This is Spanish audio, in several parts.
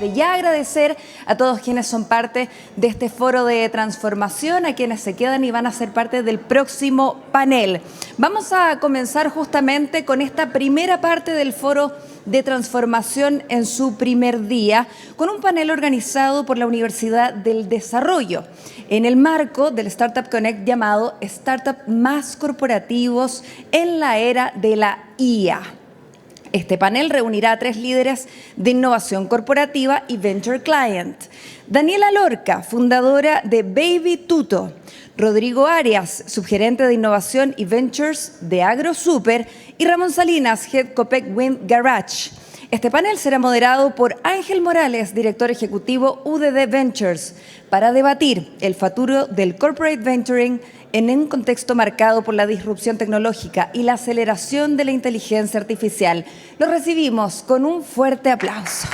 desde ya agradecer a todos quienes son parte de este foro de transformación, a quienes se quedan y van a ser parte del próximo panel. Vamos a comenzar justamente con esta primera parte del foro de transformación en su primer día, con un panel organizado por la Universidad del Desarrollo, en el marco del Startup Connect llamado Startup Más Corporativos en la Era de la IA. Este panel reunirá a 3 líderes de innovación corporativa y Venture Client. Daniela Lorca, fundadora de Baby Tuto. Rodrigo Arias, subgerente de innovación y ventures de AgroSuper. Y Ramón Salinas, Head Copec Wind Garage. Este panel será moderado por Ángel Morales, director ejecutivo UDD Ventures, para debatir el futuro del corporate venturing en un contexto marcado por la disrupción tecnológica y la aceleración de la inteligencia artificial. Lo recibimos con un fuerte aplauso.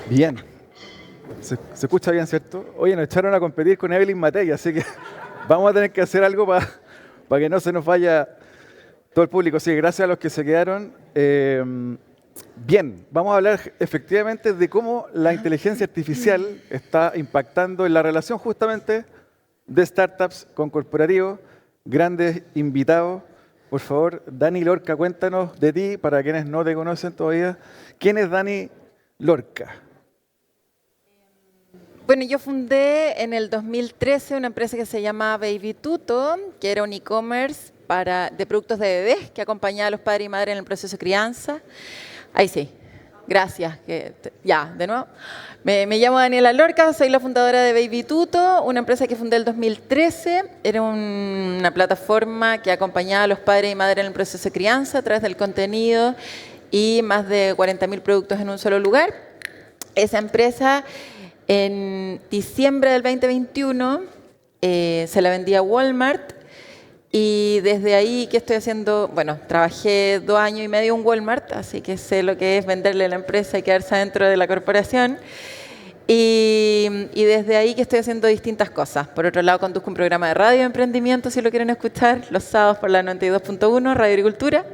Bien. Se escucha bien, ¿cierto? Oye, nos echaron a competir con Evelyn Matei, así que vamos a tener que hacer algo para que no se nos vaya todo el público. Sí, gracias a los que se quedaron. Bien, vamos a hablar efectivamente de cómo la inteligencia artificial está impactando en la relación justamente de startups con corporativos. Grandes invitados. Por favor, Dani Lorca, cuéntanos de ti, para quienes no te conocen todavía. ¿Quién es Dani Lorca? Bueno, yo fundé en el 2013 una empresa que se llama Baby Tuto, que era un e-commerce de productos de bebés que acompañaba a los padres y madres en el proceso de crianza. Ahí sí, gracias. Ya, de nuevo. Me llamo Daniela Lorca, soy la fundadora de Baby Tuto, una empresa que fundé en el 2013. Era una plataforma que acompañaba a los padres y madres en el proceso de crianza a través del contenido y más de 40.000 productos en un solo lugar. Esa empresa, en diciembre del 2021, se la vendí a Walmart. Y desde ahí, ¿qué estoy haciendo? Bueno, trabajé 2 años y medio en Walmart, así que sé lo que es venderle la empresa y quedarse dentro de la corporación. Y desde ahí que estoy haciendo distintas cosas. Por otro lado, conduzco un programa de radio de emprendimiento, si lo quieren escuchar, los sábados por la 92.1, Radio Agricultura.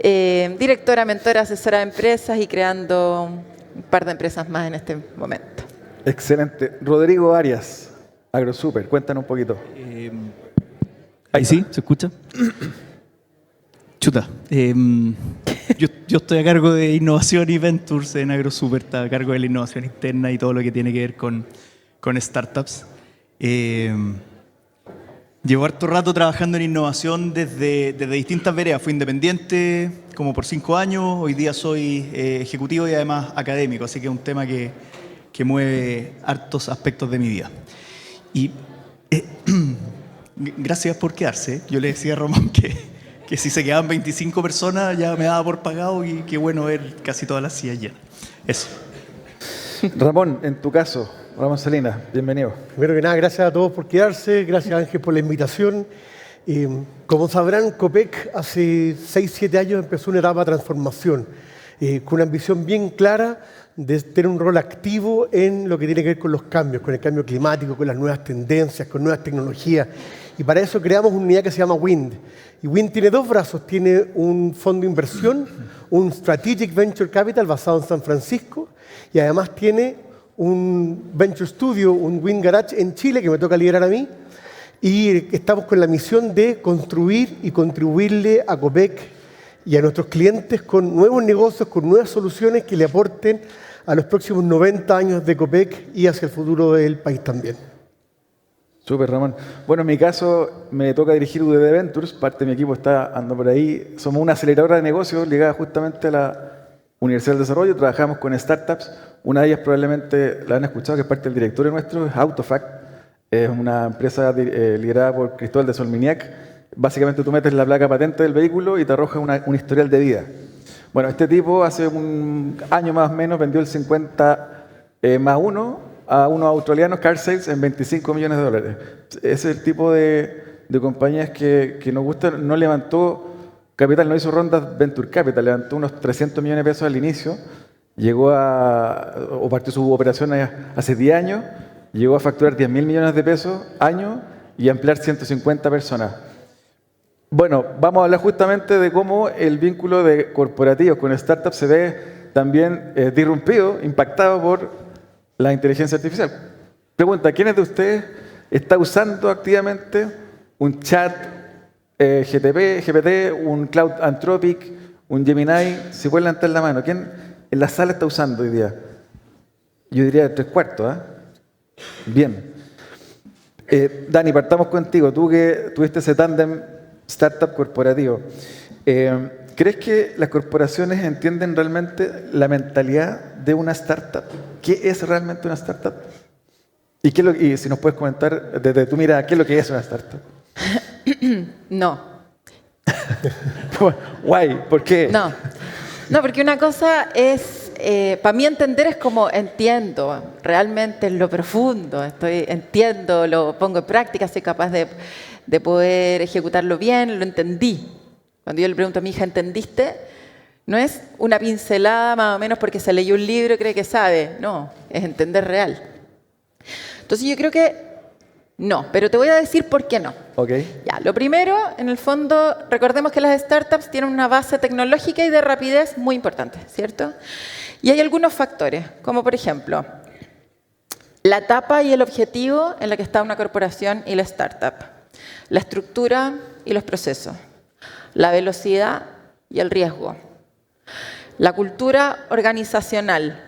Directora, mentora, asesora de empresas y creando un par de empresas más en este momento. Excelente. Rodrigo Arias, AgroSuper, cuéntanos un poquito. Ahí sí, ¿se escucha? Chuta. Yo estoy a cargo de innovación y ventures en AgroSuper, está a cargo de la innovación interna y todo lo que tiene que ver con startups. Llevo harto rato trabajando en innovación desde distintas veredas. Fui independiente como por 5 años, hoy día soy ejecutivo y además académico, así que es un tema que mueve hartos aspectos de mi vida. Y gracias por quedarse. Yo le decía a Ramón que si se quedaban 25 personas ya me daba por pagado y qué bueno ver casi todas las sillas llenas. Eso. Ramón, en tu caso, Ramón Salinas, bienvenido. Primero que nada, gracias a todos por quedarse, gracias Ángel por la invitación. Como sabrán, Copec hace 6-7 años empezó una etapa de transformación, con una ambición bien clara de tener un rol activo en lo que tiene que ver con los cambios, con el cambio climático, con las nuevas tendencias, con nuevas tecnologías. Y para eso creamos una unidad que se llama WIND. Y WIND tiene 2 brazos. Tiene un fondo de inversión, un Strategic Venture Capital basado en San Francisco, y además tiene un Venture Studio, un Wind Garage en Chile, que me toca liderar a mí. Y estamos con la misión de construir y contribuirle a Copec y a nuestros clientes con nuevos negocios, con nuevas soluciones que le aporten a los próximos 90 años de Copec y hacia el futuro del país también. Súper, Ramón. Bueno, en mi caso me toca dirigir UDD Ventures, parte de mi equipo ando por ahí. Somos una aceleradora de negocios ligada justamente a la Universidad del Desarrollo. Trabajamos con startups. Una de ellas probablemente la han escuchado, que es parte del directorio nuestro, es Autofact. Es una empresa liderada por Cristóbal de Solminiac. Básicamente tú metes la placa patente del vehículo y te arroja un historial de vida. Bueno, este tipo hace un año más o menos vendió el 50+1 a unos australianos, Car Sales, en $25 millones. Ese es el tipo de compañías que nos gusta. No levantó capital, no hizo rondas Venture Capital, levantó unos 300 millones de pesos al inicio, partió sus operaciones hace 10 años, llegó a facturar 10.000 millones de pesos año y a emplear 150 personas. Bueno, vamos a hablar justamente de cómo el vínculo de corporativos con startups se ve también disrumpido, impactado por la inteligencia artificial. Pregunta, ¿quiénes de ustedes está usando activamente un chat GPT, un Cloud Anthropic, un Gemini? Si pueden levantar la mano, ¿quién en la sala está usando hoy día? Yo diría 3/4, ¿ah? Bien. Dani, partamos contigo. Tú que tuviste ese tándem startup corporativo. ¿Crees que las corporaciones entienden realmente la mentalidad de una startup? ¿Qué es realmente una startup? Y si nos puedes comentar desde tu mirada, ¿qué es lo que es una startup? No. Guay, ¿por qué? No, porque una cosa es, para mí entender es como entiendo realmente en lo profundo, entiendo, lo pongo en práctica, soy capaz de poder ejecutarlo bien, lo entendí. Cuando yo le pregunto a mi hija, ¿entendiste? No es una pincelada más o menos porque se leyó un libro y cree que sabe. No, es entender real. Entonces yo creo que no, pero te voy a decir por qué no. Okay. Ya, lo primero, en el fondo, recordemos que las startups tienen una base tecnológica y de rapidez muy importante, ¿cierto? Y hay algunos factores, como por ejemplo, la etapa y el objetivo en la que está una corporación y la startup, la estructura y los procesos, la velocidad y el riesgo, la cultura organizacional.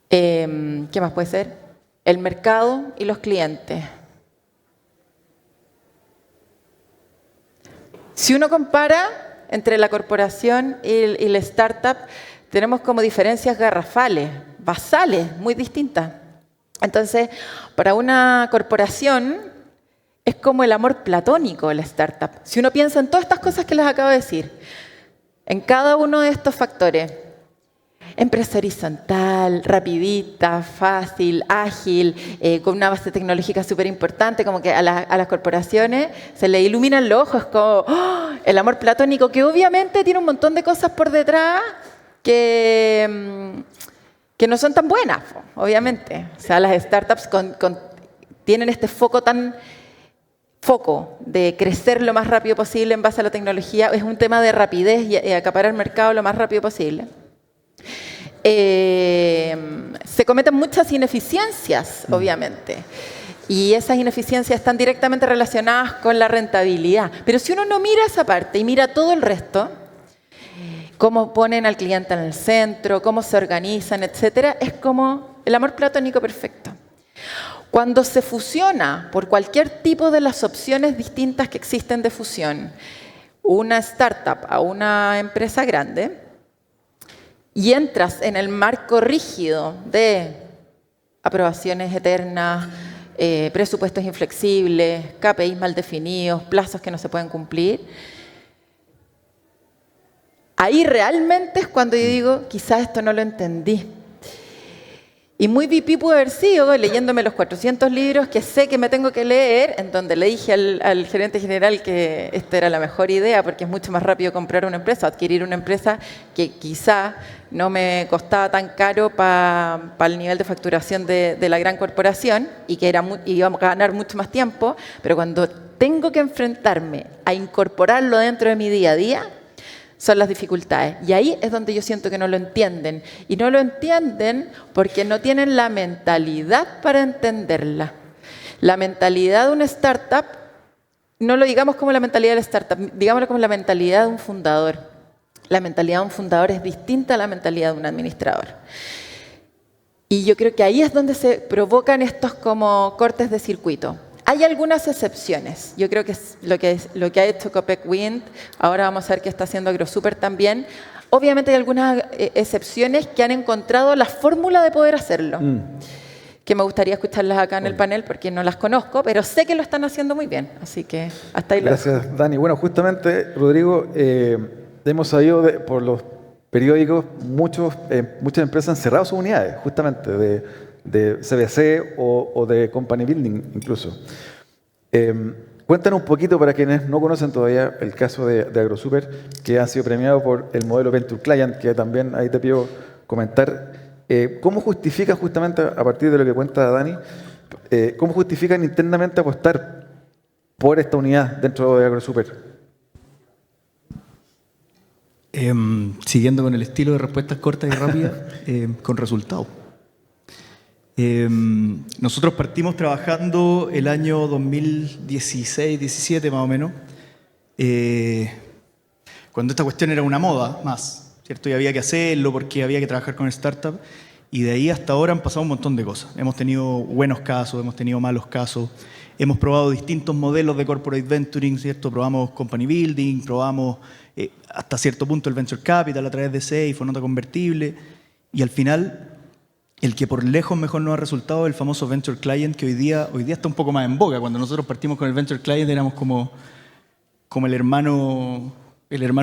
¿Qué más puede ser? El mercado y los clientes. Si uno compara entre la corporación y la startup, tenemos como diferencias garrafales, basales, muy distintas. Entonces, para una corporación es como el amor platónico la startup. Si uno piensa en todas estas cosas que les acabo de decir, en cada uno de estos factores, empresa horizontal, rapidita, fácil, ágil, con una base tecnológica súper importante, como que a las corporaciones se les iluminan los ojos, como ¡oh! El amor platónico, que obviamente tiene un montón de cosas por detrás que no son tan buenas, obviamente. O sea, las startups tienen este foco de crecer lo más rápido posible en base a la tecnología. Es un tema de rapidez y acaparar el mercado lo más rápido posible. Se cometen muchas ineficiencias, obviamente, y esas ineficiencias están directamente relacionadas con la rentabilidad. Pero si uno no mira esa parte y mira todo el resto, cómo ponen al cliente en el centro, cómo se organizan, etcétera, es como el amor platónico perfecto. Cuando se fusiona por cualquier tipo de las opciones distintas que existen de fusión, una startup a una empresa grande, y entras en el marco rígido de aprobaciones eternas, presupuestos inflexibles, KPIs mal definidos, plazos que no se pueden cumplir, ahí realmente es cuando yo digo, quizás esto no lo entendí. Y muy VP pude haber sido leyéndome los 400 libros que sé que me tengo que leer, en donde le dije al gerente general que esta era la mejor idea porque es mucho más rápido comprar una empresa, adquirir una empresa que quizá no me costaba tan caro para el nivel de facturación de la gran corporación y que íbamos a ganar mucho más tiempo, pero cuando tengo que enfrentarme a incorporarlo dentro de mi día a día, son las dificultades. Y ahí es donde yo siento que no lo entienden. Y no lo entienden porque no tienen la mentalidad para entenderla. La mentalidad de una startup, no lo digamos como la mentalidad de la startup, digámoslo como la mentalidad de un fundador. La mentalidad de un fundador es distinta a la mentalidad de un administrador. Y yo creo que ahí es donde se provocan estos como cortes de circuito. Hay algunas excepciones. Yo creo que es lo que ha hecho Copec Wind. Ahora vamos a ver qué está haciendo AgroSuper también. Obviamente hay algunas excepciones que han encontrado la fórmula de poder hacerlo. Que me gustaría escucharlas acá en el panel porque no las conozco, pero sé que lo están haciendo muy bien. Así que hasta ahí lo dejo. Gracias, Dani. Bueno, justamente, Rodrigo, hemos sabido por los periódicos, muchas empresas han cerrado sus unidades, justamente, de CBC o de Company Building incluso. Cuéntanos un poquito para quienes no conocen todavía el caso de AgroSuper, que ha sido premiado por el modelo Venture Client, que también ahí te pido comentar. ¿Cómo justifican justamente, a partir de lo que cuenta Dani, cómo justifican internamente apostar por esta unidad dentro de AgroSuper? Siguiendo con el estilo de respuestas cortas y rápidas, con resultados. Nosotros partimos trabajando el año 2016-17 más o menos, cuando esta cuestión era una moda más, ¿cierto? Y había que hacerlo porque había que trabajar con startups. Y de ahí hasta ahora han pasado un montón de cosas. Hemos tenido buenos casos, hemos tenido malos casos, hemos probado distintos modelos de corporate venturing, ¿cierto? Probamos company building, probamos hasta cierto punto el venture capital a través de SAFE o nota convertible. Y al final, el que por lejos mejor nos ha resultado es el famoso venture client, que hoy día está un poco más en boga. Cuando nosotros partimos con el venture client éramos como el hermano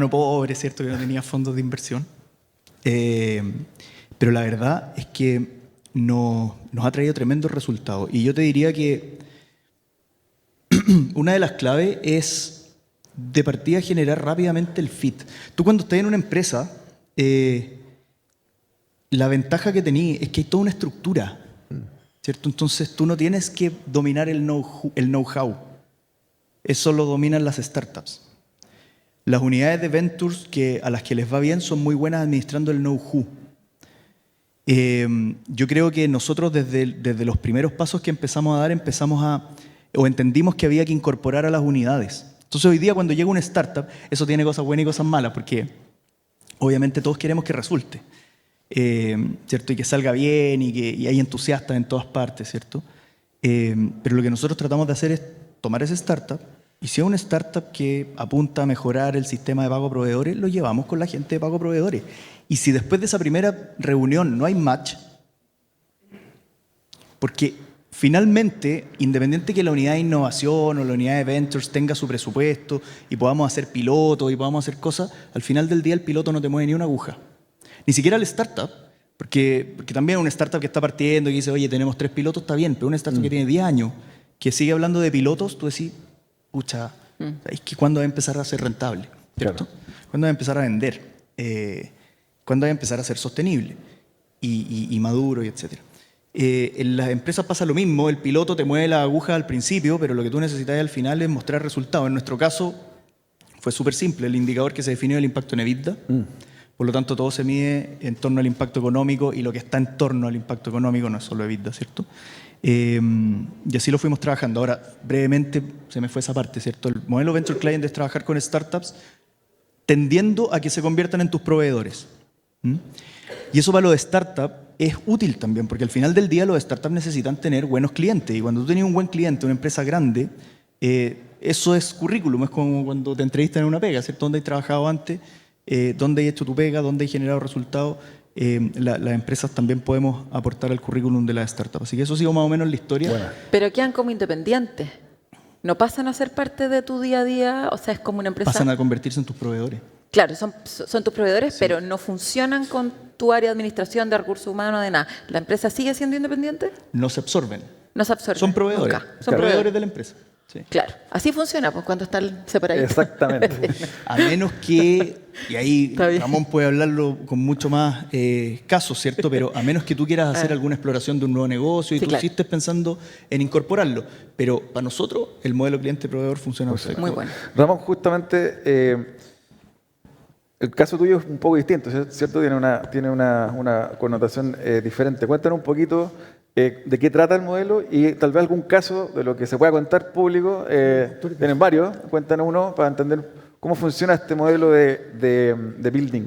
pobre, ¿cierto? Que no tenía fondos de inversión. Pero la verdad es que nos ha traído tremendos resultados. Y yo te diría que una de las claves es de partida generar rápidamente el fit. Tú cuando estás en una empresa, la ventaja que tenés es que hay toda una estructura, ¿cierto? Entonces tú no tienes que dominar el know-how. Eso lo dominan las startups. Las unidades de ventures a las que les va bien son muy buenas administrando el know-how. Yo creo que nosotros desde los primeros pasos que empezamos a dar, entendimos que había que incorporar a las unidades. Entonces hoy día cuando llega una startup, eso tiene cosas buenas y cosas malas, porque obviamente todos queremos que resulte, ¿cierto? Y que salga bien y hay entusiastas en todas partes, ¿cierto? Pero lo que nosotros tratamos de hacer es tomar esa startup, y si es una startup que apunta a mejorar el sistema de pago a proveedores, lo llevamos con la gente de pago a proveedores. Y si después de esa primera reunión no hay match, porque finalmente, independiente que la unidad de innovación o la unidad de ventures tenga su presupuesto y podamos hacer pilotos y podamos hacer cosas, al final del día el piloto no te mueve ni una aguja. Ni siquiera el startup, porque también una startup que está partiendo y dice, oye, tenemos 3 pilotos, está bien, pero una startup que tiene 10 años, que sigue hablando de pilotos, tú decís, pucha, es que ¿cuándo va a empezar a ser rentable? ¿Cierto? Claro. ¿Cuándo va a empezar a vender? ¿Cuándo va a empezar a ser sostenible? Y maduro, y etcétera. En las empresas pasa lo mismo, el piloto te mueve la aguja al principio, pero lo que tú necesitas al final es mostrar resultados. En nuestro caso fue súper simple, el indicador que se definió es el impacto en EBITDA, por lo tanto todo se mide en torno al impacto económico y lo que está en torno al impacto económico no es solo EBITDA, ¿cierto? Y así lo fuimos trabajando. Ahora, brevemente, se me fue esa parte, ¿cierto? El modelo Venture Client es trabajar con startups tendiendo a que se conviertan en tus proveedores. Y eso para los startups es útil también, porque al final del día los startups necesitan tener buenos clientes. Y cuando tú tienes un buen cliente, una empresa grande, eso es currículum, es como cuando te entrevistan en una pega, ¿cierto? ¿Dónde has trabajado antes? ¿Dónde has hecho tu pega? ¿Dónde has generado resultados? Las empresas también podemos aportar al currículum de las startups. Así que eso ha sido más o menos la historia. Bueno. Pero quedan como independientes. ¿No pasan a ser parte de tu día a día? O sea, es como una empresa... Pasan a convertirse en tus proveedores. Claro, son tus proveedores, sí, pero no funcionan con tu área de administración, de recursos humanos, de nada. ¿La empresa sigue siendo independiente? No se absorben. No se absorben. Son proveedores. Nunca. Son proveedores de la empresa. Sí. Claro, así funciona pues, cuando están separados. Exactamente. A menos que, y ahí Ramón puede hablarlo con mucho más casos, ¿cierto? Pero a menos que tú quieras hacer alguna exploración de un nuevo negocio y sí, tú sí estés pensando en incorporarlo. Pero para nosotros el modelo cliente-proveedor funciona perfecto. Muy bueno. Ramón, justamente el caso tuyo es un poco distinto, ¿cierto? Tiene una connotación diferente. Cuéntanos un poquito de qué trata el modelo y tal vez algún caso de lo que se pueda contar público. Tienen varios, cuéntanos uno para entender cómo funciona este modelo de building.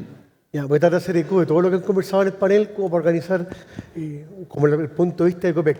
Ya, voy a tratar de hacer eco de todo lo que han conversado en el panel como para organizar como el punto de vista de Copec.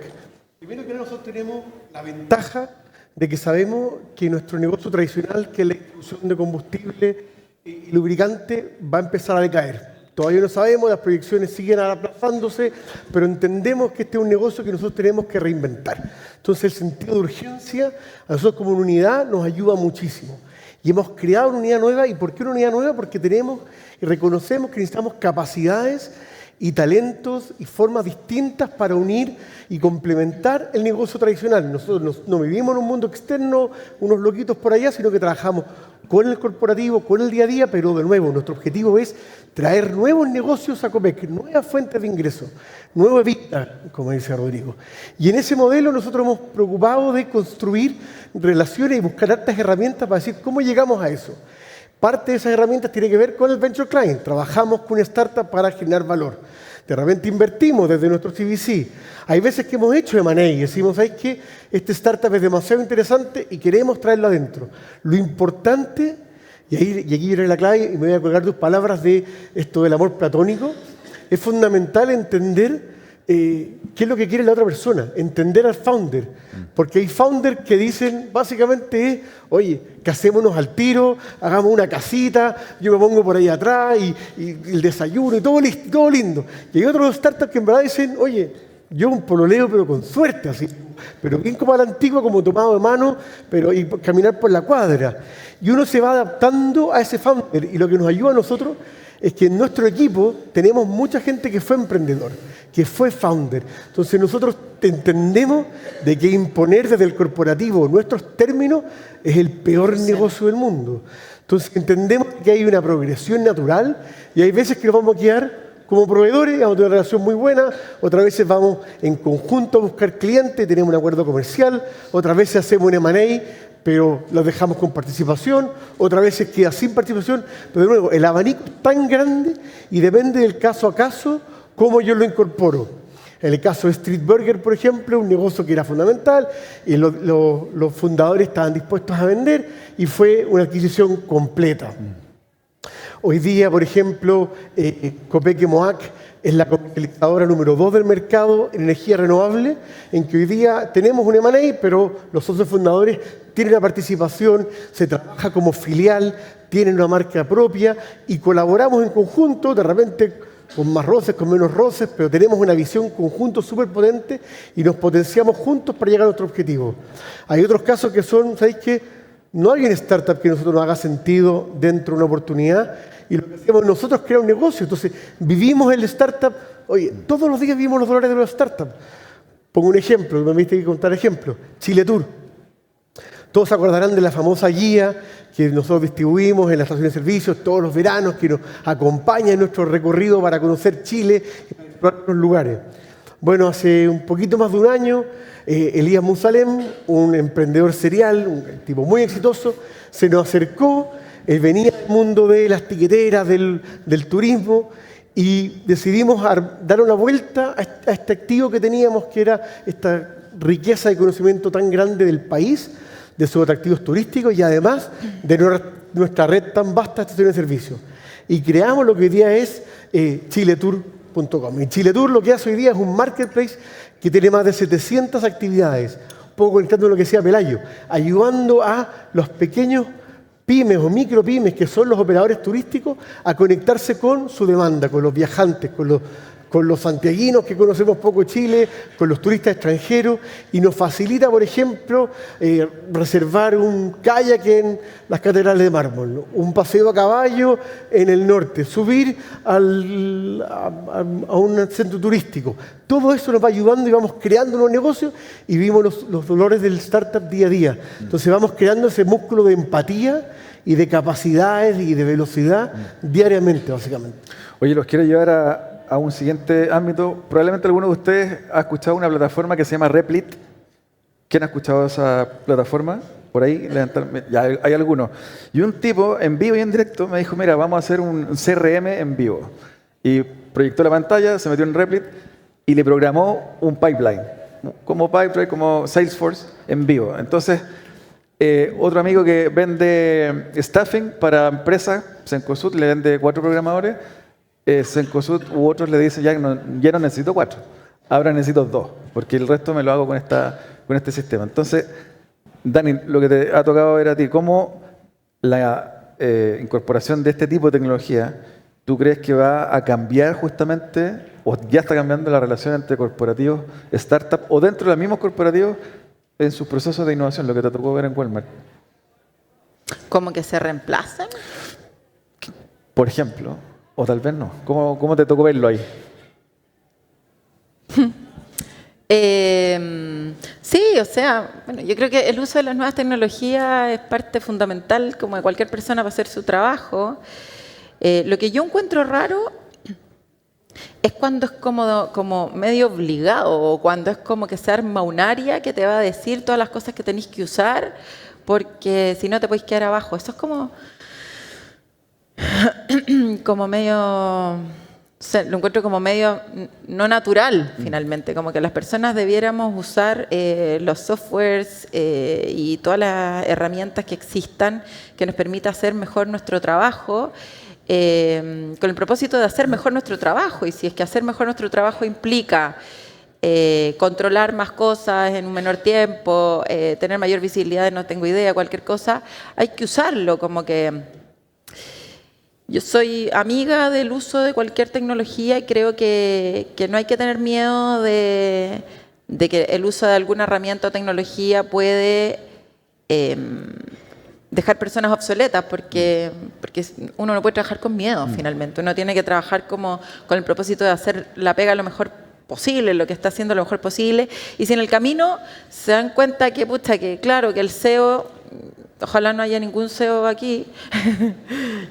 Primero que nosotros tenemos la ventaja de que sabemos que nuestro negocio tradicional, que es la distribución de combustible y lubricante, va a empezar a decaer. Todavía no sabemos, las proyecciones siguen aplazándose, pero entendemos que este es un negocio que nosotros tenemos que reinventar. Entonces el sentido de urgencia a nosotros como una unidad nos ayuda muchísimo. Y hemos creado una unidad nueva. ¿Y por qué una unidad nueva? Porque tenemos y reconocemos que necesitamos capacidades y talentos y formas distintas para unir y complementar el negocio tradicional. Nosotros no vivimos en un mundo externo, unos loquitos por allá, sino que trabajamos con el corporativo, con el día a día, pero de nuevo, nuestro objetivo es traer nuevos negocios a Copec, nuevas fuentes de ingresos, nueva vida, como dice Rodrigo. Y en ese modelo nosotros hemos preocupado de construir relaciones y buscar hartas herramientas para decir cómo llegamos a eso. Parte de esas herramientas tiene que ver con el Venture Client. Trabajamos con una startup para generar valor. De repente invertimos desde nuestro CVC. Hay veces que hemos hecho M&A y decimos, ¿sabes qué? Este startup es demasiado interesante y queremos traerlo adentro. Lo importante, y aquí viene la clave, y me voy a colgar tus palabras de esto del amor platónico, es fundamental entender qué es lo que quiere la otra persona, entender al founder. Porque hay founders que dicen, básicamente, oye, casémonos al tiro, hagamos una casita, yo me pongo por ahí atrás y el desayuno y todo lindo. Y hay otros startups que en verdad dicen, oye, yo un pololeo pero con suerte, así, pero bien como a la antigua, como tomado de mano, pero y caminar por la cuadra. Y uno se va adaptando a ese founder y lo que nos ayuda a nosotros es que en nuestro equipo tenemos mucha gente que fue emprendedor, que fue founder. Entonces nosotros entendemos de que imponer desde el corporativo nuestros términos es el peor negocio del mundo. Entonces entendemos que hay una progresión natural y hay veces que nos vamos a quedar como proveedores, vamos a tener una relación muy buena, otras veces vamos en conjunto a buscar clientes, tenemos un acuerdo comercial, otras veces hacemos un M&A, pero los dejamos con participación, otras veces queda sin participación, pero de nuevo, el abanico es tan grande y depende del caso a caso cómo yo lo incorporo. En el caso de Street Burger, por ejemplo, un negocio que era fundamental y los fundadores estaban dispuestos a vender y fue una adquisición completa. Hoy día, por ejemplo, Copec Emoac es la comercializadora número 2 del mercado en energía renovable, en que hoy día tenemos un M&A, pero los socios fundadores tienen una participación, se trabaja como filial, tienen una marca propia y colaboramos en conjunto, de repente con más roces, con menos roces, pero tenemos una visión conjunto súper potente y nos potenciamos juntos para llegar a nuestro objetivo. Hay otros casos que son, ¿sabéis qué? No hay una startup que a nosotros nos haga sentido dentro de una oportunidad y lo que hacemos nosotros es crear un negocio. Entonces, vivimos el startup. Oye, todos los días vivimos los dolores de los startups. Pongo un ejemplo, me viste que contar ejemplos. Chile Tour. Todos se acordarán de la famosa guía que nosotros distribuimos en la estación de servicios todos los veranos, que nos acompaña en nuestro recorrido para conocer Chile y para explorar los lugares. Bueno, hace un poquito más de un año, Elías Monsalem, un emprendedor serial, un tipo muy exitoso, se nos acercó. Él venía del mundo de las tiqueteras, del turismo, y decidimos dar una vuelta a este activo que teníamos, que era esta riqueza de conocimiento tan grande del país, de sus atractivos turísticos y además de nuestra red tan vasta de estaciones de servicio. Y creamos lo que hoy día es chiletur.com. Y Chiletur lo que hace hoy día es un marketplace que tiene más de 700 actividades, un poco conectando lo que decía Pelayo, ayudando a los pequeños pymes o micropymes, que son los operadores turísticos, a conectarse con su demanda, con los viajantes, con los santiaguinos que conocemos poco Chile, con los turistas extranjeros, y nos facilita, por ejemplo, reservar un kayak en las catedrales de mármol, ¿no? Un paseo a caballo en el norte, subir a un centro turístico. Todo eso nos va ayudando y vamos creando unos negocios y vimos los dolores del startup día a día. Entonces vamos creando ese músculo de empatía y de capacidades y de velocidad diariamente, básicamente. Oye, los quiero llevar a un siguiente ámbito. Probablemente alguno de ustedes ha escuchado una plataforma que se llama Replit. ¿Quién ha escuchado esa plataforma? Por ahí, ya hay algunos. Y un tipo en vivo y en directo me dijo, mira, vamos a hacer un CRM en vivo. Y proyectó la pantalla, se metió en Replit y le programó un pipeline, como Salesforce en vivo. Entonces, otro amigo que vende staffing para empresas, Cencosud, le vende 4 programadores. Cencosud u otros le dicen, ya no necesito 4, ahora necesito 2, porque el resto me lo hago con este sistema. Entonces, Dani, lo que te ha tocado ver a ti, ¿cómo la incorporación de este tipo de tecnología, tú crees que va a cambiar justamente, o ya está cambiando la relación entre corporativos, startups, o dentro de los mismos corporativos, en sus procesos de innovación, lo que te tocó ver en Walmart? ¿Cómo que se reemplazan? Por ejemplo, o tal vez no. ¿Cómo te tocó verlo ahí? Sí, o sea, bueno, yo creo que el uso de las nuevas tecnologías es parte fundamental como de cualquier persona para hacer su trabajo. Lo que yo encuentro raro es cuando es como medio obligado o cuando es como que se arma un área que te va a decir todas las cosas que tenéis que usar porque si no te podéis quedar abajo. Eso es como medio... O sea, lo encuentro como medio no natural, finalmente, como que las personas debiéramos usar los softwares y todas las herramientas que existan que nos permita hacer mejor nuestro trabajo, con el propósito de hacer mejor nuestro trabajo. Y si es que hacer mejor nuestro trabajo implica controlar más cosas en un menor tiempo, tener mayor visibilidad, no tengo idea, cualquier cosa, hay que usarlo, como que... Yo soy amiga del uso de cualquier tecnología y creo que no hay que tener miedo de que el uso de alguna herramienta o tecnología puede dejar personas obsoletas, porque uno no puede trabajar con miedo, finalmente. Uno tiene que trabajar como con el propósito de hacer la pega lo mejor posible, lo que está haciendo lo mejor posible. Y si en el camino se dan cuenta que, claro, que el SEO... Ojalá no haya ningún SEO aquí,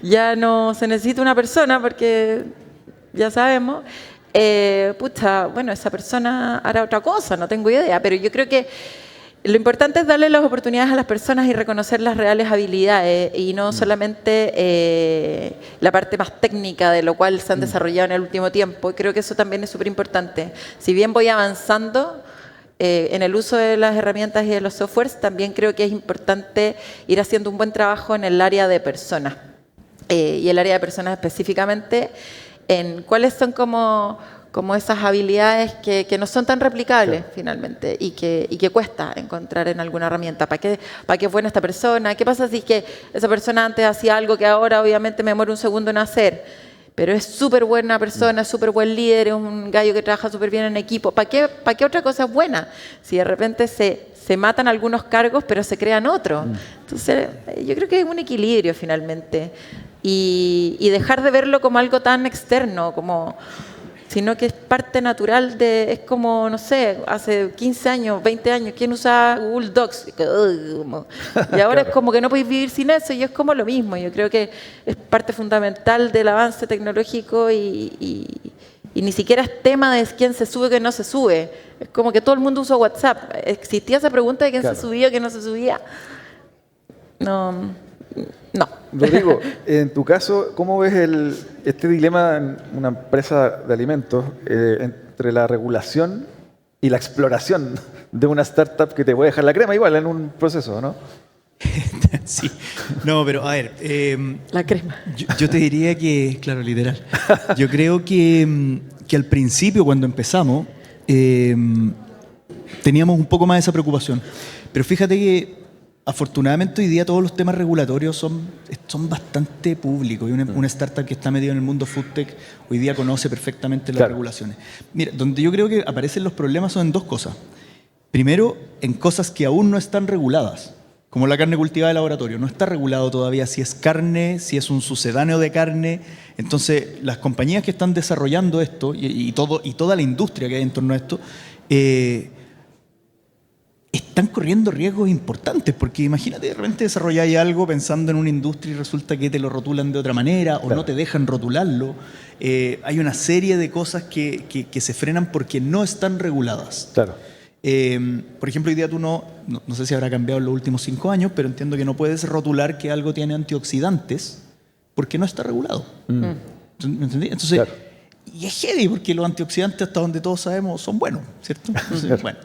ya no se necesita una persona porque ya sabemos, bueno, esa persona hará otra cosa, no tengo idea, pero yo creo que lo importante es darle las oportunidades a las personas y reconocer las reales habilidades y no solamente la parte más técnica de lo cual se han desarrollado en el último tiempo. Y creo que eso también es súper importante. Si bien voy avanzando en el uso de las herramientas y de los softwares, también creo que es importante ir haciendo un buen trabajo en el área de personas. Y el área de personas específicamente, en cuáles son como esas habilidades que no son tan replicables, claro, finalmente, y que cuesta encontrar en alguna herramienta. ¿Para qué es buena esta persona? ¿Qué pasa si es que esa persona antes hacía algo que ahora obviamente me demora un segundo en hacer? Pero es súper buena persona, súper buen líder, es un gallo que trabaja súper bien en equipo. ¿Para qué otra cosa es buena? Si de repente se matan algunos cargos, pero se crean otros. Entonces, yo creo que es un equilibrio finalmente. Y dejar de verlo como algo tan externo, sino que es parte natural es como, no sé, hace 15 años, 20 años, ¿quién usaba Google Docs? Y ahora claro, es como que no podéis vivir sin eso y es como lo mismo. Yo creo que es parte fundamental del avance tecnológico y ni siquiera es tema de quién se sube o quién no se sube. Es como que todo el mundo usa WhatsApp. ¿Existía esa pregunta de quién claro, se subía o quién no se subía? No. Rodrigo, en tu caso, ¿cómo ves este dilema en una empresa de alimentos entre la regulación y la exploración de una startup que te puede dejar la crema igual en un proceso, ¿no? Sí, no, pero a ver... la crema. Yo te diría que, claro, literal. Yo creo que al principio, cuando empezamos, teníamos un poco más de esa preocupación. Pero fíjate que afortunadamente hoy día todos los temas regulatorios son bastante públicos y una startup que está metida en el mundo foodtech hoy día conoce perfectamente las regulaciones. Mira, donde yo creo que aparecen los problemas son en dos cosas. Primero, en cosas que aún no están reguladas, como la carne cultivada de laboratorio. No está regulado todavía si es carne, si es un sucedáneo de carne. Entonces, las compañías que están desarrollando esto y toda la industria que hay en torno a esto, están corriendo riesgos importantes, porque imagínate de repente desarrolláis algo pensando en una industria y resulta que te lo rotulan de otra manera o no te dejan rotularlo. Hay una serie de cosas que se frenan porque no están reguladas. Claro. Por ejemplo, hoy día tú no sé si habrá cambiado en los últimos 5 años, pero entiendo que no puedes rotular que algo tiene antioxidantes porque no está regulado. ¿Me entendí? Entonces, claro, y es heavy porque los antioxidantes, hasta donde todos sabemos, son buenos, ¿cierto? Entonces, claro, bueno.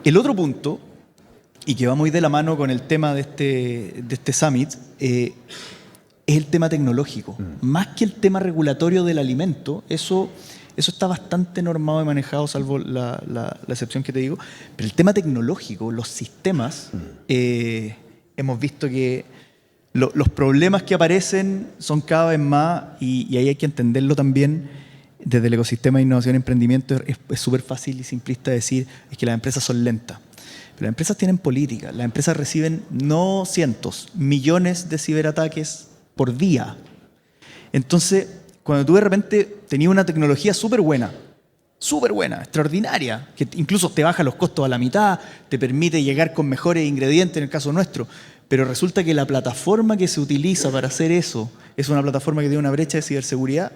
El otro punto, y que va muy de la mano con el tema de este summit, es el tema tecnológico. Más que el tema regulatorio del alimento, eso está bastante normado y manejado, salvo la excepción que te digo. Pero el tema tecnológico, los sistemas, hemos visto que los problemas que aparecen son cada vez más, y ahí hay que entenderlo también. Desde el ecosistema de innovación y emprendimiento es súper fácil y simplista decir es que las empresas son lentas. Pero las empresas tienen política. Las empresas reciben no cientos, millones de ciberataques por día. Entonces, cuando tú de repente tenías una tecnología súper buena, súper buena, extraordinaria, que incluso te baja los costos a la mitad, te permite llegar con mejores ingredientes en el caso nuestro. Pero resulta que la plataforma que se utiliza para hacer eso es una plataforma que tiene una brecha de ciberseguridad.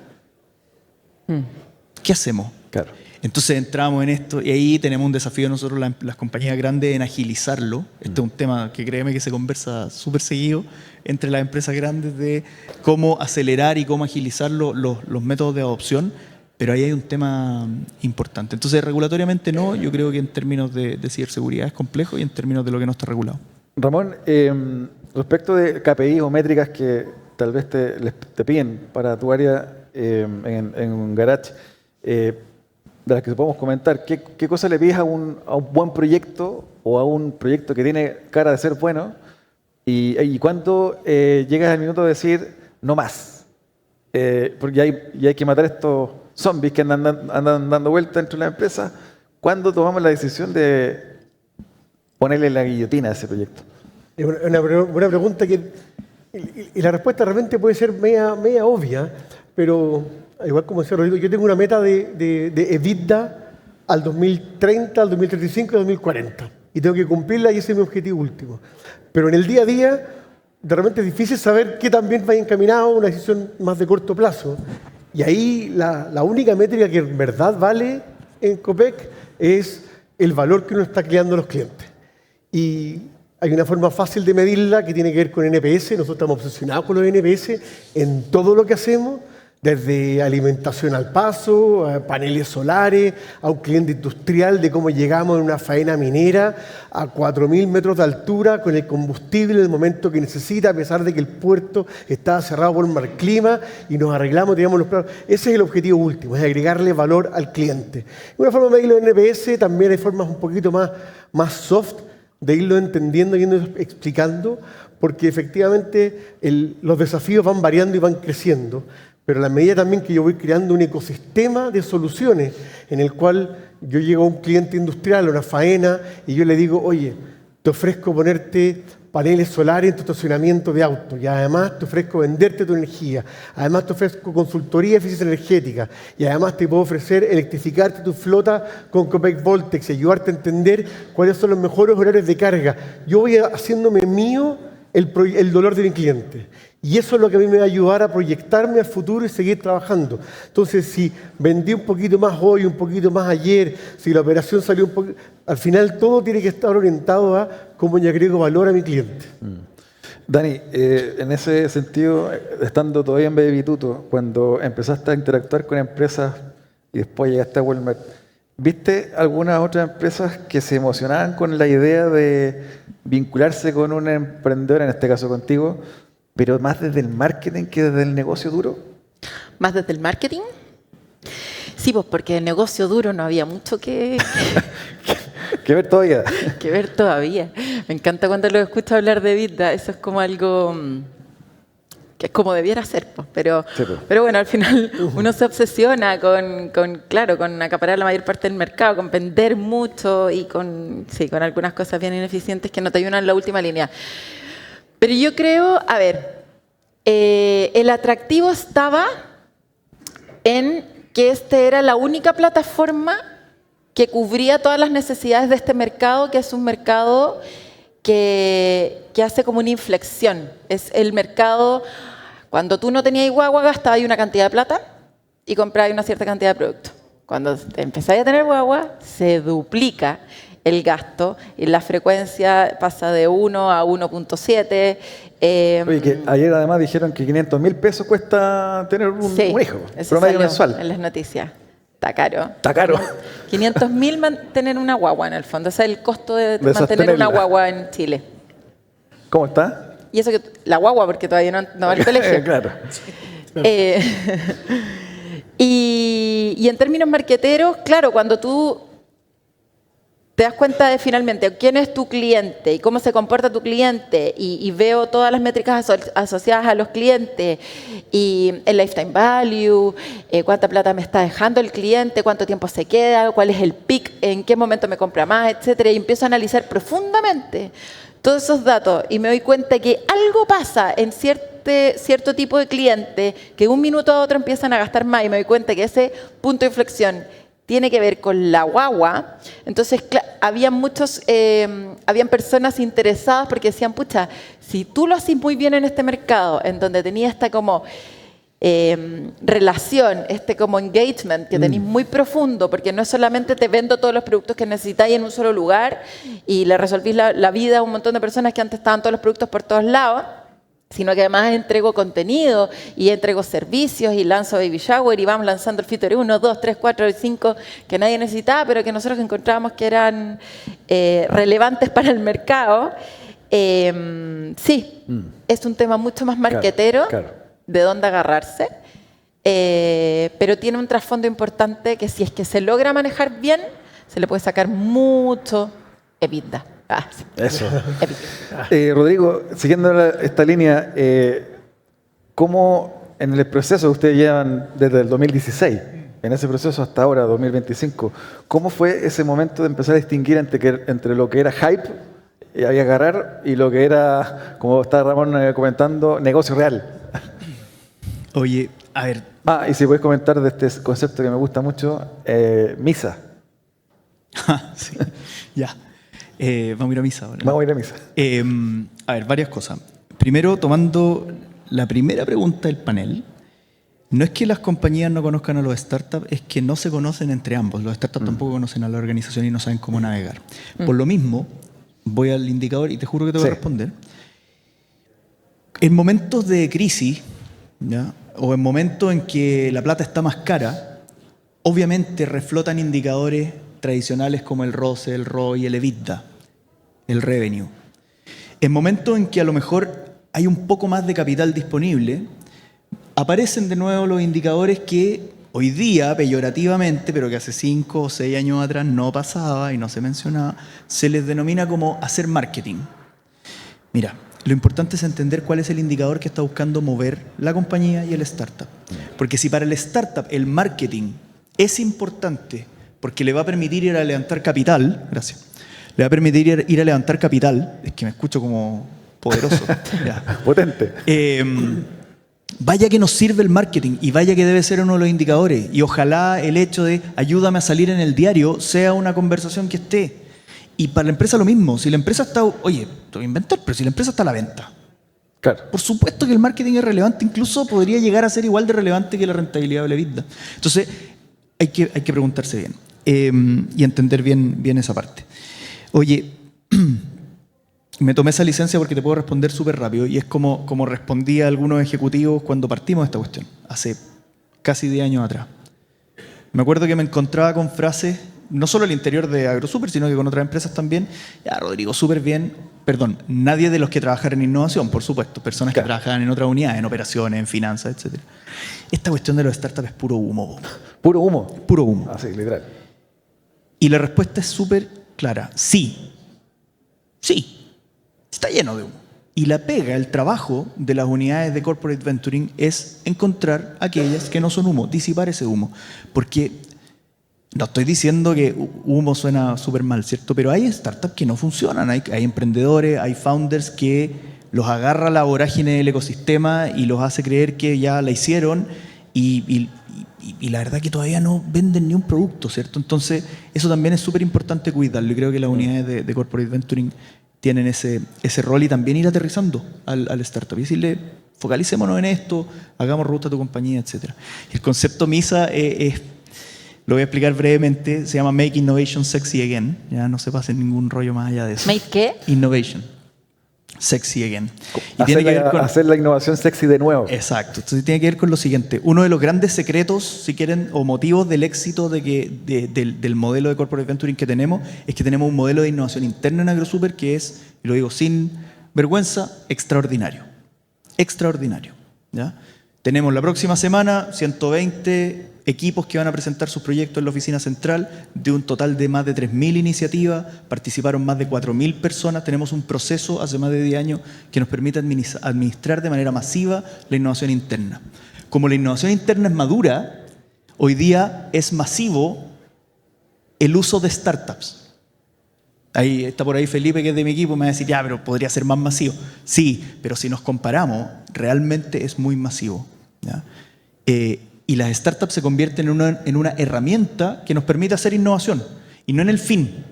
¿Qué hacemos? Claro. Entonces entramos en esto y ahí tenemos un desafío nosotros, las compañías grandes, en agilizarlo. Este es un tema que créeme que se conversa súper seguido entre las empresas grandes de cómo acelerar y cómo agilizar los métodos de adopción, pero ahí hay un tema importante. Entonces, regulatoriamente no, yo creo que en términos de ciberseguridad es complejo y en términos de lo que no está regulado. Ramón, respecto de KPI o métricas que tal vez te piden para tu área en Garage, de las que podemos comentar, ¿qué cosa le pides a un buen proyecto o a un proyecto que tiene cara de ser bueno? ¿Y cuándo llegas al minuto de decir no más? Porque hay que matar estos zombies que andan dando vueltas dentro de la empresa. ¿Cuándo tomamos la decisión de ponerle la guillotina a ese proyecto? Es una buena pregunta y la respuesta realmente puede ser media obvia, pero igual como decía Rodrigo, yo tengo una meta de EBITDA al 2030, al 2035 y al 2040. Y tengo que cumplirla y ese es mi objetivo último. Pero en el día a día, de repente es difícil saber qué tan bien va encaminado una decisión más de corto plazo. Y ahí la única métrica que en verdad vale en Copec es el valor que uno está creando a los clientes. Y hay una forma fácil de medirla que tiene que ver con NPS. Nosotros estamos obsesionados con los NPS en todo lo que hacemos, desde alimentación al paso, a paneles solares, a un cliente industrial, de cómo llegamos en una faena minera a 4.000 metros de altura con el combustible en el momento que necesita, a pesar de que el puerto estaba cerrado por un mal clima, y nos arreglamos, tiramos los planos. Ese es el objetivo último, es agregarle valor al cliente. Una forma de medir los NPS, también hay formas un poquito más soft de irlo entendiendo y irlo explicando, porque efectivamente los desafíos van variando y van creciendo. Pero a la medida también que yo voy creando un ecosistema de soluciones en el cual yo llego a un cliente industrial, a una faena, y yo le digo, oye, te ofrezco ponerte paneles solares en tu estacionamiento de auto, y además te ofrezco venderte tu energía, además te ofrezco consultoría de eficiencia energética, y además te puedo ofrecer electrificarte tu flota con Copec Voltex y ayudarte a entender cuáles son los mejores horarios de carga. Yo voy haciéndome mío el dolor de mi cliente. Y eso es lo que a mí me va a ayudar a proyectarme al futuro y seguir trabajando. Entonces, si vendí un poquito más hoy, un poquito más ayer, si la operación salió un poquito... Al final, todo tiene que estar orientado a cómo yo agrego valor a mi cliente. Dani, en ese sentido, estando todavía en Baby Tuto, cuando empezaste a interactuar con empresas y después llegaste a Walmart, ¿viste algunas otras empresas que se emocionaban con la idea de vincularse con un emprendedor, en este caso contigo, pero más desde el marketing que desde el negocio duro? ¿Más desde el marketing? Sí, pues porque el negocio duro no había mucho que ver todavía. que ver todavía. Me encanta cuando lo escucho hablar de EBITDA. Eso es como algo que es como debiera ser, pues. Pero bueno, al final uno se obsesiona con acaparar la mayor parte del mercado, con vender mucho y con algunas cosas bien ineficientes que no te ayudan en la última línea. Pero yo creo, a ver, el atractivo estaba en que era la única plataforma que cubría todas las necesidades de este mercado, que es un mercado que hace como una inflexión. Es el mercado, cuando tú no tenías guagua, gastabas una cantidad de plata y comprabas una cierta cantidad de productos. Cuando empezáis a tener guagua, se duplica el gasto y la frecuencia pasa de 1 a 1.7. Oye, que ayer además dijeron que 500.000 pesos cuesta tener un hijo, promedio mensual. En las noticias. Está caro. Está caro. 500.000 mantener una guagua en el fondo. O sea, el costo de mantener una guagua en Chile. ¿Cómo está? Y eso que la guagua, porque todavía no va al colegio. Claro. Y en términos marqueteros, claro, cuando tú te das cuenta de finalmente quién es tu cliente y cómo se comporta tu cliente y veo todas las métricas asociadas a los clientes y el lifetime value, cuánta plata me está dejando el cliente, cuánto tiempo se queda, cuál es el peak, en qué momento me compra más, etcétera, y empiezo a analizar profundamente todos esos datos y me doy cuenta que algo pasa en cierto tipo de cliente que de un minuto a otro empiezan a gastar más y me doy cuenta que ese punto de inflexión tiene que ver con la guagua. Entonces, habían personas interesadas porque decían, pucha, si tú lo haces muy bien en este mercado, en donde tenía esta como relación, como engagement que tenéis muy profundo, porque no es solamente te vendo todos los productos que necesitáis en un solo lugar y le resolvís la vida a un montón de personas que antes estaban todos los productos por todos lados, sino que además entrego contenido y entrego servicios y lanzo Baby Shower y vamos lanzando el feature 1, 2, 3, 4 y 5 que nadie necesitaba, pero que nosotros encontrábamos que eran relevantes para el mercado. Sí, es un tema mucho más marketero, Claro. de dónde agarrarse, pero tiene un trasfondo importante que si es que se logra manejar bien, se le puede sacar mucho EBITDA. Sí. Eso. Rodrigo, siguiendo esta línea, ¿cómo en el proceso ustedes llevan desde el 2016, en ese proceso hasta ahora, 2025, cómo fue ese momento de empezar a distinguir entre lo que era hype y había que agarrar y lo que era, como está Ramón comentando, negocio real? Oye, a ver. Y si puedes comentar de este concepto que me gusta mucho, misa. Sí, ya. Vamos a ir a misa ahora. Vamos a ir a misa. A ver, varias cosas. Primero, tomando la primera pregunta del panel, no es que las compañías no conozcan a los startups, es que no se conocen entre ambos. Los startups tampoco conocen a la organización y no saben cómo navegar. Por lo mismo, voy al indicador y te juro que te voy a responder. En momentos de crisis, ¿ya?, o en momentos en que la plata está más cara, obviamente reflotan indicadores tradicionales como el ROCE, el ROI, el EBITDA, el revenue. En momentos en que a lo mejor hay un poco más de capital disponible, aparecen de nuevo los indicadores que hoy día, peyorativamente, pero que hace 5 o 6 años atrás no pasaba y no se mencionaba, se les denomina como hacer marketing. Mira, lo importante es entender cuál es el indicador que está buscando mover la compañía y el startup. Porque si para el startup el marketing es importante porque le va a permitir ir a levantar capital, gracias, le va a permitir ir a levantar capital, es que me escucho como poderoso. Potente. Vaya que nos sirve el marketing y vaya que debe ser uno de los indicadores. Y ojalá el hecho de ayúdame a salir en el diario sea una conversación que esté. Y para la empresa lo mismo. Si la empresa está, oye, te voy a inventar, pero si la empresa está a la venta. Claro. Por supuesto que el marketing es relevante, incluso podría llegar a ser igual de relevante que la rentabilidad de la EBITDA. Entonces, hay que preguntarse bien y entender bien esa parte. Oye, me tomé esa licencia porque te puedo responder súper rápido y es como respondí a algunos ejecutivos cuando partimos de esta cuestión, hace casi 10 años atrás. Me acuerdo que me encontraba con frases, no solo al interior de AgroSuper, sino que con otras empresas también. Ya, Rodrigo, súper bien. Perdón, nadie de los que trabajaron en innovación, por supuesto. Personas que trabajaban en otras unidades, en operaciones, en finanzas, etc. Esta cuestión de los startups es puro humo. ¿Puro humo? Puro humo. Así, literal. Y la respuesta es súper clara. Sí. Sí. Está lleno de humo. Y la pega, el trabajo de las unidades de Corporate Venturing es encontrar aquellas que no son humo, disipar ese humo. Porque no estoy diciendo que humo suena súper mal, ¿cierto? Pero hay startups que no funcionan, hay emprendedores, hay founders que los agarra la vorágine del ecosistema y los hace creer que ya la hicieron y la verdad que todavía no venden ni un producto, ¿cierto? Entonces, eso también es súper importante cuidarlo y creo que las unidades de Corporate Venturing tienen ese rol y también ir aterrizando al startup y decirle, focalicémonos en esto, hagamos ruta a tu compañía, etc. El concepto MISA lo voy a explicar brevemente, se llama Make Innovation Sexy Again. Ya no se pasen ningún rollo más allá de eso. ¿Make qué? Innovation. Sexy Again. Y hacer, tiene que ver con hacer la innovación sexy de nuevo. Exacto. Entonces tiene que ver con lo siguiente. Uno de los grandes secretos, si quieren, o motivos del éxito del modelo de Corporate Venturing que tenemos, es que tenemos un modelo de innovación interna en AgroSuper que es, y lo digo sin vergüenza, extraordinario. Extraordinario. ¿Ya? Tenemos la próxima semana 120 equipos que van a presentar sus proyectos en la oficina central, de un total de más de 3.000 iniciativas, participaron más de 4.000 personas, tenemos un proceso hace más de 10 años que nos permite administrar de manera masiva la innovación interna. Como la innovación interna es madura, hoy día es masivo el uso de startups. Ahí está por ahí Felipe, que es de mi equipo, me va a decir, ya, pero podría ser más masivo. Sí, pero si nos comparamos, realmente es muy masivo. ¿Ya? Y las startups se convierten en una herramienta que nos permite hacer innovación y no en el fin.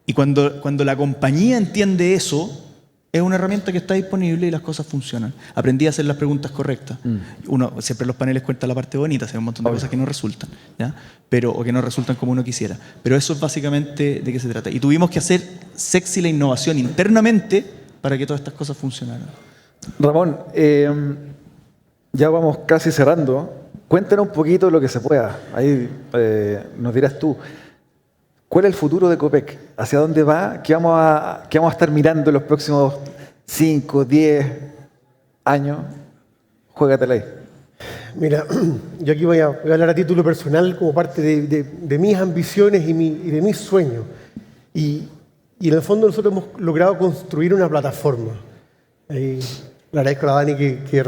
Y cuando la compañía entiende eso, es una herramienta que está disponible y las cosas funcionan. Aprendí a hacer las preguntas correctas. Uno siempre en los paneles cuenta la parte bonita, hay un montón de cosas que no resultan, ¿ya? O que no resultan como uno quisiera. Pero eso es básicamente de qué se trata. Y tuvimos que hacer sexy la innovación internamente para que todas estas cosas funcionaran. Ramón, ya vamos casi cerrando. Cuéntanos un poquito lo que se pueda. Ahí nos dirás tú. ¿Cuál es el futuro de Copec? ¿Hacia dónde va? ¿Qué vamos a estar mirando en los próximos 5, 10 años? Juégatela ahí. Mira, yo aquí voy a hablar a título personal como parte de mis ambiciones y de mis sueños. Y en el fondo nosotros hemos logrado construir una plataforma. Le agradezco a la Dani que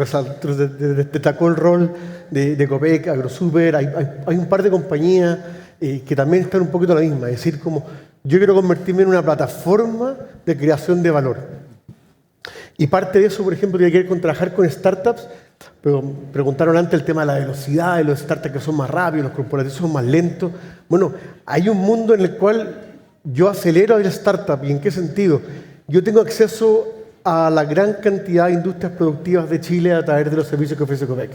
destacó el rol de Copec, AgroSuper. Hay un par de compañías que también están un poquito a la misma. Es decir, como yo quiero convertirme en una plataforma de creación de valor. Y parte de eso, por ejemplo, tiene que ver con trabajar con startups. Pero preguntaron antes el tema de la velocidad, de los startups que son más rápidos, los corporativos son más lentos. Bueno, hay un mundo en el cual yo acelero a la startup. ¿Y en qué sentido? Yo tengo acceso a la gran cantidad de industrias productivas de Chile a través de los servicios que ofrece Copec.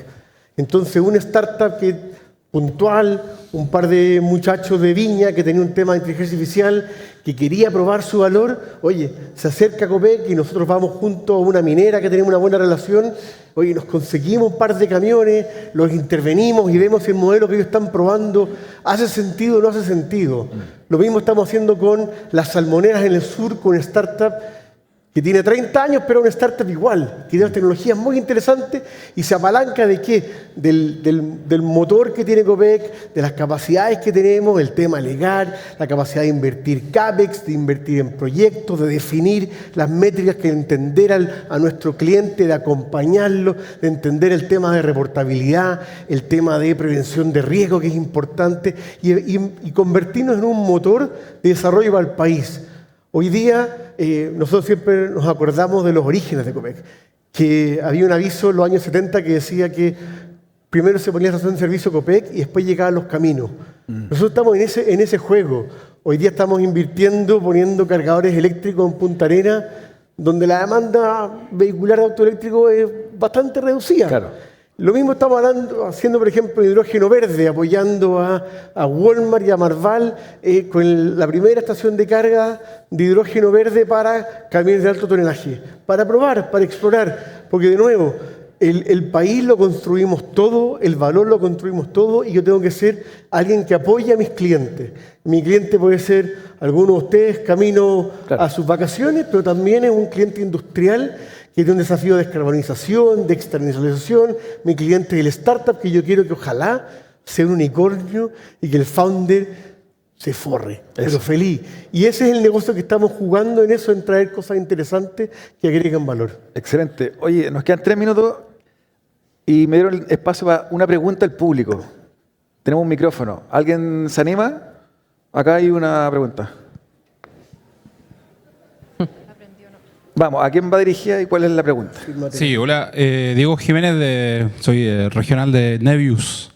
Entonces, una startup puntual, un par de muchachos de Viña que tenía un tema de inteligencia artificial, que quería probar su valor, oye, se acerca a Copec y nosotros vamos junto a una minera que tenemos una buena relación, oye, nos conseguimos un par de camiones, los intervenimos y vemos si el modelo que ellos están probando hace sentido o no hace sentido. Lo mismo estamos haciendo con las salmoneras en el sur, con startup que tiene 30 años, pero una startup igual, que tiene tecnologías muy interesantes y se apalanca de qué? Del motor que tiene Copec, de las capacidades que tenemos, el tema legal, la capacidad de invertir CAPEX, de invertir en proyectos, de definir las métricas que entender a nuestro cliente, de acompañarlo, de entender el tema de reportabilidad, el tema de prevención de riesgo, que es importante, y convertirnos en un motor de desarrollo para el país. Hoy día nosotros siempre nos acordamos de los orígenes de Copec, que había un aviso en los años 70 que decía que primero se ponía la estación de servicio Copec y después llegaban los caminos. Nosotros estamos en ese juego. Hoy día estamos invirtiendo, poniendo cargadores eléctricos en Punta Arenas, donde la demanda vehicular de auto eléctrico es bastante reducida. Claro. Lo mismo estamos haciendo, por ejemplo, hidrógeno verde, apoyando a Walmart y a Marval con la primera estación de carga de hidrógeno verde para camiones de alto tonelaje, para probar, para explorar, porque de nuevo, el país lo construimos todo, el valor lo construimos todo, y yo tengo que ser alguien que apoye a mis clientes. Mi cliente puede ser alguno de ustedes camino a sus vacaciones, pero también es un cliente industrial que tiene un desafío de descarbonización, de externalización. Mi cliente es el startup, que yo quiero que ojalá sea un unicornio y que el founder se forre, pero feliz. Y ese es el negocio que estamos jugando en eso, en traer cosas interesantes que agregan valor. Excelente. Oye, nos quedan 3 minutos y me dieron espacio para una pregunta al público. Tenemos un micrófono. ¿Alguien se anima? Acá hay una pregunta. Vamos, ¿a quién va dirigida y cuál es la pregunta? Sí, hola, Diego Jiménez, soy regional de Nebius.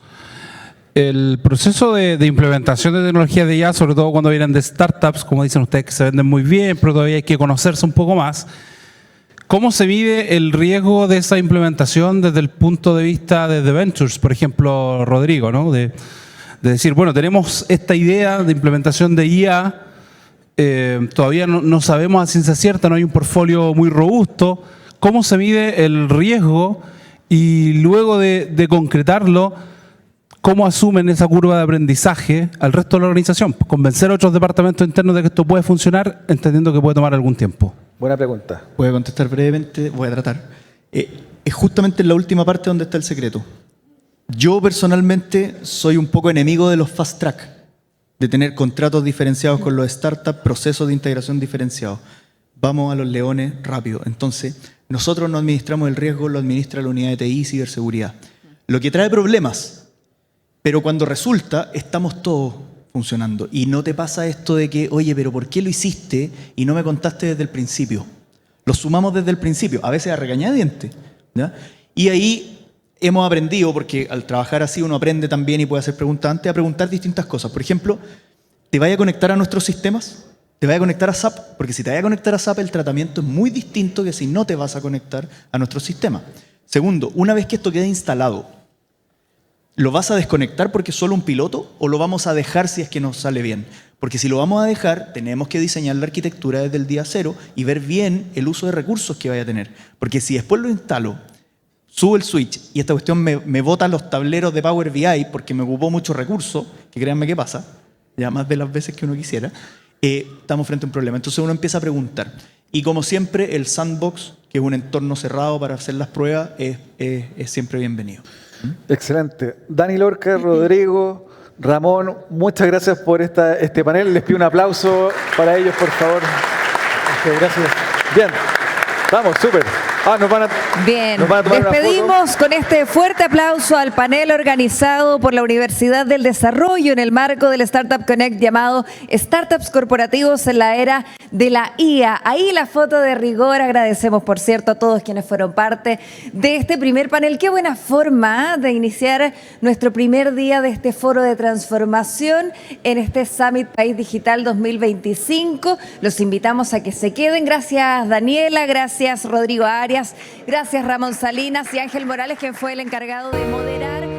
El proceso de implementación de tecnologías de IA, sobre todo cuando vienen de startups, como dicen ustedes, que se venden muy bien, pero todavía hay que conocerse un poco más. ¿Cómo se mide el riesgo de esa implementación desde el punto de vista de Ventures, por ejemplo, Rodrigo, ¿no? De decir, bueno, tenemos esta idea de implementación de IA, todavía no sabemos a ciencia cierta, no hay un portfolio muy robusto. ¿Cómo se mide el riesgo? Y luego de concretarlo, ¿cómo asumen esa curva de aprendizaje al resto de la organización? Convencer a otros departamentos internos de que esto puede funcionar, entendiendo que puede tomar algún tiempo. Buena pregunta. Voy a contestar brevemente, voy a tratar. Es justamente en la última parte donde está el secreto. Yo personalmente soy un poco enemigo de los fast track, de tener contratos diferenciados con los startups, procesos de integración diferenciados. Vamos a los leones rápido. Entonces, nosotros no administramos el riesgo, lo administra la unidad de TI y ciberseguridad. Lo que trae problemas, pero cuando resulta, estamos todos funcionando. Y no te pasa esto de que, oye, pero ¿por qué lo hiciste y no me contaste desde el principio? Lo sumamos desde el principio, a veces a regañadientes, ¿ya? Y ahí hemos aprendido, porque al trabajar así uno aprende también y puede hacer preguntas antes, a preguntar distintas cosas. Por ejemplo, ¿te vaya a conectar a nuestros sistemas? ¿Te vaya a conectar a SAP? Porque si te vaya a conectar a SAP, el tratamiento es muy distinto que si no te vas a conectar a nuestro sistema. Segundo, una vez que esto quede instalado, ¿lo vas a desconectar porque es solo un piloto o lo vamos a dejar si es que nos sale bien? Porque si lo vamos a dejar, tenemos que diseñar la arquitectura desde el día cero y ver bien el uso de recursos que vaya a tener. Porque si después lo instalo, subo el switch y esta cuestión me bota los tableros de Power BI porque me ocupó mucho recurso, que créanme que pasa, ya más de las veces que uno quisiera, estamos frente a un problema. Entonces uno empieza a preguntar. Y como siempre, el sandbox, que es un entorno cerrado para hacer las pruebas, es siempre bienvenido. Excelente. Dani Lorca, Rodrigo, Ramón, muchas gracias por este panel. Les pido un aplauso para ellos, por favor. Muchas gracias. Bien, vamos, súper. Bien, nos van a tomar una despedimos con este fuerte aplauso al panel organizado por la Universidad del Desarrollo en el marco del Startup Connect llamado Startups Corporativos en la Era de la IA. Ahí la foto de rigor. Agradecemos, por cierto, a todos quienes fueron parte de este primer panel. Qué buena forma de iniciar nuestro primer día de este foro de transformación en este Summit País Digital 2025. Los invitamos a que se queden. Gracias, Daniela. Gracias, Rodrigo Arias. Gracias, Ramón Salinas y Ángel Morales, quien fue el encargado de moderar